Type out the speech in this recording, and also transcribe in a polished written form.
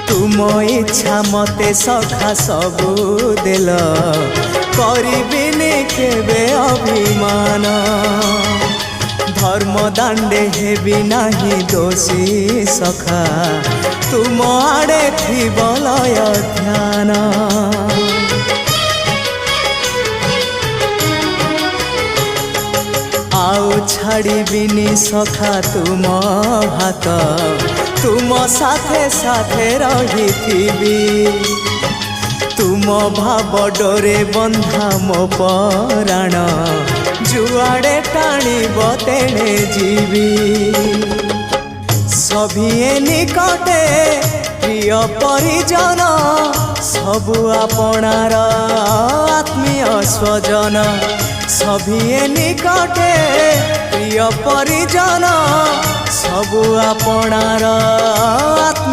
तुम इच्छा मते सखा सबू देल करिबिनी केबे अभिमान धर्म दांडे हेबी नाही दोषी सखा तुम आड़े थी बलय ध्यान आउ छाड़िबिनी सखा तुम हाथ तुम साथे साथे रही तुम भाव डोरे बंधा मो पराण जुआड़े टाणीब तेणे जीवी सभिए निकटे प्रिय परिजन सबु आपणार आत्मीय स्वजन सभिए निकटे प्रिय परिजन सबु आपणार आत्मीय